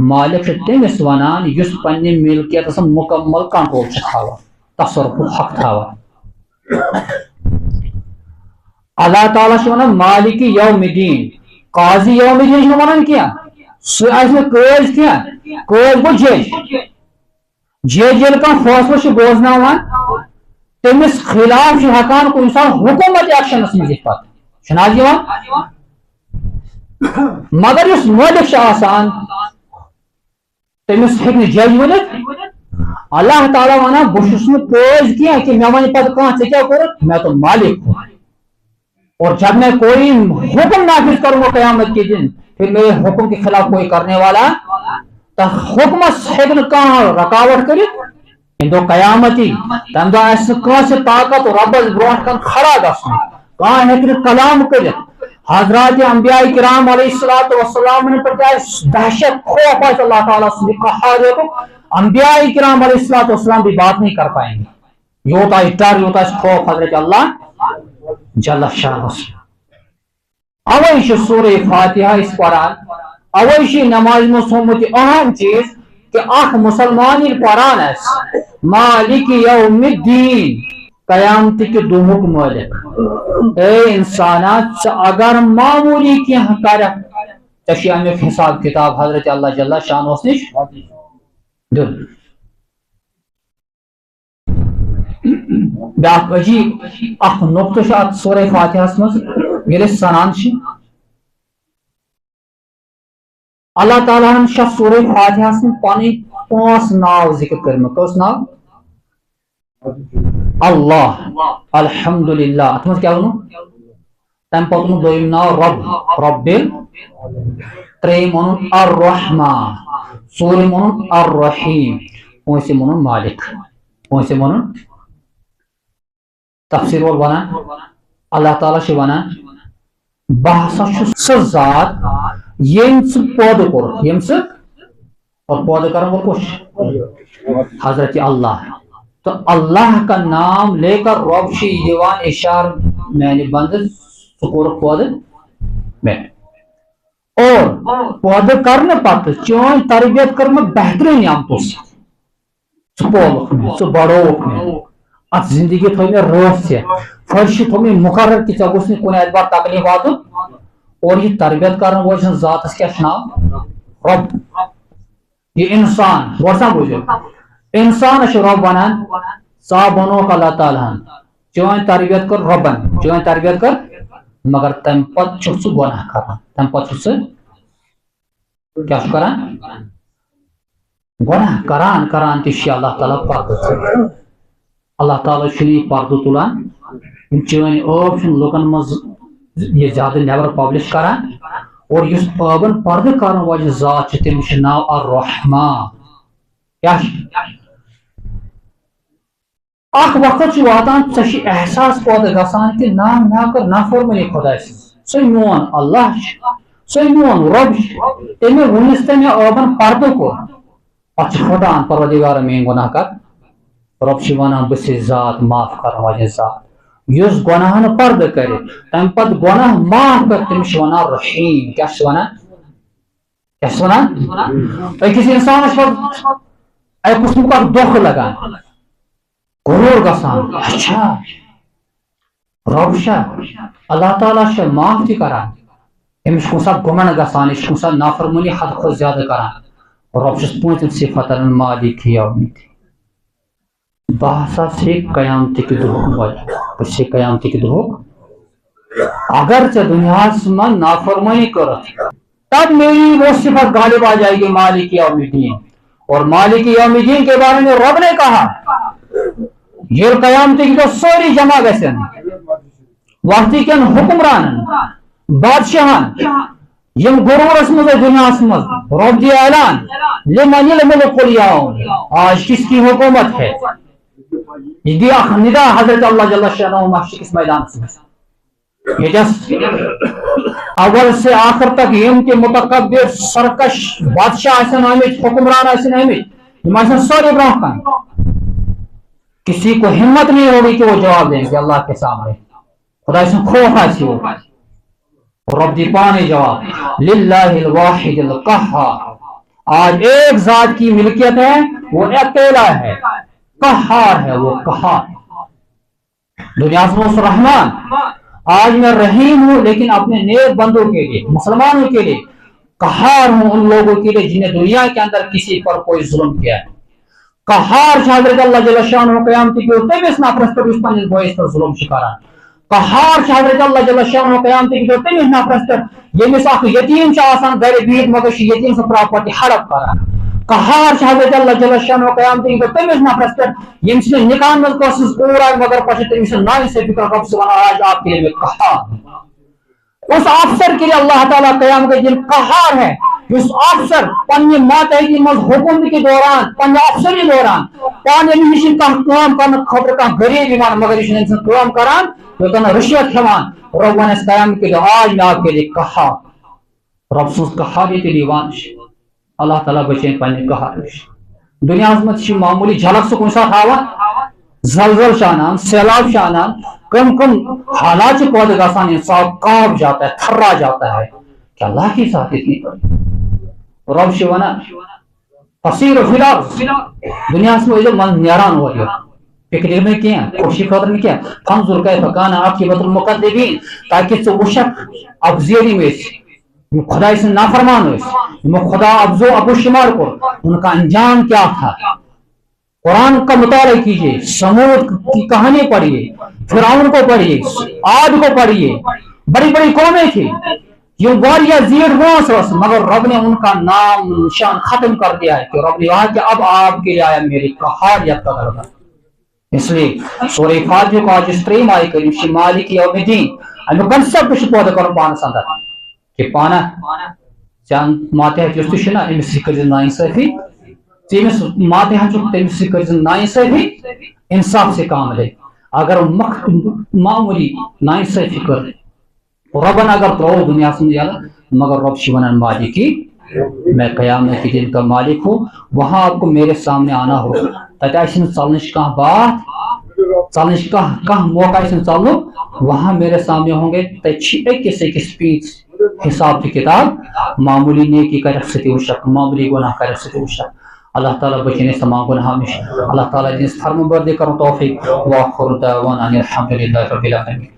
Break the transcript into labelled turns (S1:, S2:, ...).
S1: مالک تمس ونان یس پنہ ملکیت مکمل کنٹرول تصرف حق تھاوان اللہ تعالیٰ ونان مالک یوم الدین قاضی یوم الدین ونان کیا سہ قٲض کیا قٲض گو جج جج یل کان فیصلہ بوزناوان تمس خلاف ہکان کن سات حکومت ایکشنس مز پتہ مگر اس مالک آسان تمس ہیک جج ونت اللہ تعالیٰ ونان بہس قٲض کیا کہ مے ون پتہ کان ژے کیا کورت میں تو مالک ہوں اور جب میں کوئی حکم نافذ کروں گا قیامت کے دن پھر میرے حکم کے خلاف کوئی کرنے والا تو حکمس ہیکن کان رکاوٹ کرت دو قیامتی تم دہ سے طاقت ربس برونٹ کن کھڑا گھن کان ہیکن کلام کرت حضرات انبیاء کرام علیہ الصلوۃ والسلام پر دہشت خوف ہے اللہ تعالیٰ سے قہاریت انبیاء کرام علیہ الصلوۃ والسلام بھی بات نہیں کر پائیں گے یوتا ڈر یوتا خوف حضرت اللہ جل شاہ اوے سورہ فاتحہ اس قرآن اوے نماز میں سومت اہم چیز کہ اخ مسلمان قرآن اس مالک یوم الدین قیامت کے دہک مالک اے انسانات اگر معمولی کی کر امیک حساب کتاب حضرت اللہ جل شاہ نش دل بیاکھ عجیب اخ نقطہ ات سورہ فاتحہ مز یل سنان اللہ تعالیٰ ہن سورہ فاتحہ پن 5 ناو ذکر کرم کس ناو اللہ الحمدللہ ات مز کیا ونو تم پتہ ون دویم ناو رب تریم ون الرحمن ژوٗرِم ون الرحیم پونٛژِم ون مالک پونٛژِم ون تفسیر وول ونان اللہ تعالیٰ ونان بہ ہسا سہ ذات یم پودٕ کوٚر یم اور پودٕ کرن وول کس حضرت اللہ تو اللہ کا نام لے کر رب دیوان اشار میانہ بند سہ کوٚرُکھ پودٕ میں اور پودٕ کرنے پتہ چون تربیت کر میں بہترین نعمتوں سہ پولُکھ میں سہ بڑووُکھ میں ات زندگی تھو میں رٲتھ سے فرشی تھو میں مقرر کہ ژےٚ گوٚژھ نہٕ کُنہِ اعتبار تکلیف واتُن اور یہ تربیت کرن وول سٕنٛز ذاتس کیا ناو رب یہ انسان گۄڈٕ بوٗزِو انسانس رب ونان ژا بنووُکھ اللہ تعالیٰ ہن چٲنۍ تربیت کر ربن چٲنۍ تربیت کر مگر تمہِ پتہٕ چھُکھ ژٕ گۄناہ کران تمہِ پتہٕ چھُکھ ژٕ کیاہ چھُ کران گۄناہ کران تہِ چھُ اللہ تعالیٰ پردٕ اللہ تعالیٰ یہ پردہ تلان چٲنۍ ٲب چھُنہٕ لُکن منٛز یہ زیادٕ نیبر پبلش کران اور یُس ٲبن پردٕ کرن واجیٚنۍ ذات چھِ تٔمِس چھُ ناو الرحمان کیاہ اکھ وقت چھُ واتان ژےٚ چھُ احساس پٲدٕ گژھان کہ نا مےٚ کٔر نافرمٲنی خۄداے سٕنٛز سُے میون اللہ چھُ سُے میون رۄب چھُ تٔمۍ ووٚنُس ژےٚ مےٚ ٲبن پردٕ کوٚر پتہٕ چھُ پھٹان پروردگارا میٲنۍ گۄناہ کر رب چھ ونان بہٕ چھُس ذات معاف کرن واجیٚنۍ ذات یُس گۄناہن پردٕ کرِ تمہِ پتہٕ گۄناہ معاف کر تٔمِس چھِ ونان رحیٖم کیاہ چھِ ونان کیاہ چھِ ونان أکِس انسانس پتہٕ اکہِ قٕسمُک اکھ دھوکہٕ لگان غروٗر گژھان اچھا رب چھا اللہ تعالیٰ چھا معاف تہِ کران أمِس چھُ کُنہِ ساتہٕ گُمنڈ گژھان یہِ چھُ کُنہِ ساتہٕ نافرمٲنی حد کھۄتہٕ زیادٕ کران رب چھُس پوٗنٛژِم صفتن مالک یوم الدین بہ ہسا چھے قیامتٕکۍ دۄہُک مٲلِک بہٕ چھُسے قیامتٕکۍ دۄہُک اگر ژےٚ دُنیاہس منٛز نافرمٲنی کٔرٕتھ تب میری وہ صفت غالب آ جائے گی مالک یوم الدین اور مالک یوم الدین کے بارے میں رب نے کہا یہ قیامتٕکۍ دۄہ سٲری جمع گژھن وقتہٕ کٮ۪ن حکمرانن بادشاہن یم غرورس منٛز دنیاہس منٛز رب دی اعلان لمن الملک اليوم آج کس کی حکومت ہے یہ دیا ندا حضرت اللہ جل شانہ محشر کس میدان سے یہ اول سے آخر تک یم کے متکبر سرکش بادشاہ آسن آمت حکمران آسن آمت یم آسن سارے برونٛہہ کن کسی کو ہمت نہیں ہوگی کہ وہ جواب دیں گے اللہ کے سامنے خدا سن خوف آسی ہو رب دی پانے جواب للہ الواحد القہار آج ایک ذات کی ملکیت ہے، وہ اکیلا ہے، قہار ہے، وہ قہار دنیا سے رحمان. آج میں رحیم ہوں لیکن اپنے نیک بندوں کے لیے، مسلمانوں کے لیے قہار ہوں، ان لوگوں کے لیے جنہیں دنیا کے اندر کسی پر کوئی ظلم کیا ہے. قہار حضرت اللہ جل شانہ قیامت کی تمس نفرس پر اس پنس بوئس پر ظلم شکاران. قہار حضرت اللہ جل شانہ قیامت کی تمس نفرس پر یمس اخ یتیم آسان گھر بہت مگر یتیم سے پراپرٹی ہڑپ کران. قہار حضرت اللہ جل شانہ قیامت کی تمس نفرس پر یمس نکاح مز کوشش پورا مگر پچھ تمس نائ سے فکر رب سبحانہ آج آپ کے لیے قہار. اس افسر کے لیے اللہ تعالیٰ قیام کے دن قہار ہے. اس افسر پنہ ماتحتی مز حکومت کے دوران پنہ افسری دوران پانے نش کم کرنے خاطر کم غریب ایمان مگر یہ کام کران یوتن رشوت کھوان. رب ونس قیام کے دن آج میں آپ کے لیے قہار. رب سن قہاریت دیوان اللہ تعالیٰ بچین پنہ قہار نش. دنیا مت معمولی جھلک سے کن سات ہاوان، زلزل شانان، سیلاب شانان، کم حالات پودے گسان، انسان کانپ جاتا ہے، تھرا جاتا ہے کہ اللہ کی ساتھ اتنی بڑی. رب شوانا فصیر فی الارض دنیا سے من نیران ہو گیا فکر میں کیا خوشی خاطر میں کیا فانظر کیف کان عاقبۃ المکذبین تاکہ ژٕ وٕچھکھ افزیری میں خدا سے نافرمان ہوئے خدا افزو ابو شمار کو ان کا انجام کیا تھا. قرآن کا مطالعہ کیجیے، سمود کی کہانی پڑھیے، فرعون کو پڑھیے، عاد کو پڑھیے، بڑی بڑی قومیں تھی یہ واریہ زیڑ وانس مگر رب نے ان کا نام نشان ختم کر دیا ہے کہ رب نے کہا کہ اب آپ کے لیے آیا میری قہاریت کا دربار. اس لیے سورہ فاتحہ کو آج اس تریم آئی کریم شی مالک یوم الدین امی کنسپٹ چھ پودہ کرن پانس اندر کہ پانا چان ماتحت یس تہ نا امس کر ناانصافی تمس ماتحت تمس کر ناانصافی انصاف سے کام لے. اگر معمولی ناانصافی کر ربن اگر ترو دنیا سے مگر رب شیونن مالکی میں قیامت کے دن کا مالک ہوں. وہاں آپ کو میرے سامنے آنا ہو تتہ چلنچ کھانا بات چلنچ کھانا موقع چلو وہاں میرے سامنے ہوں گے. تکس اکس پیچ حساب کی کتاب معمولی نیکی کرک ستی وشک معمولی گناہ کرک ستی وشک. اللہ تعالیٰ بچنے تمام گناہ میں اللہ تعالیٰ جس فرم بردی کرو توفیق واخر دعوانا ان الحمد للہ رب العالمین.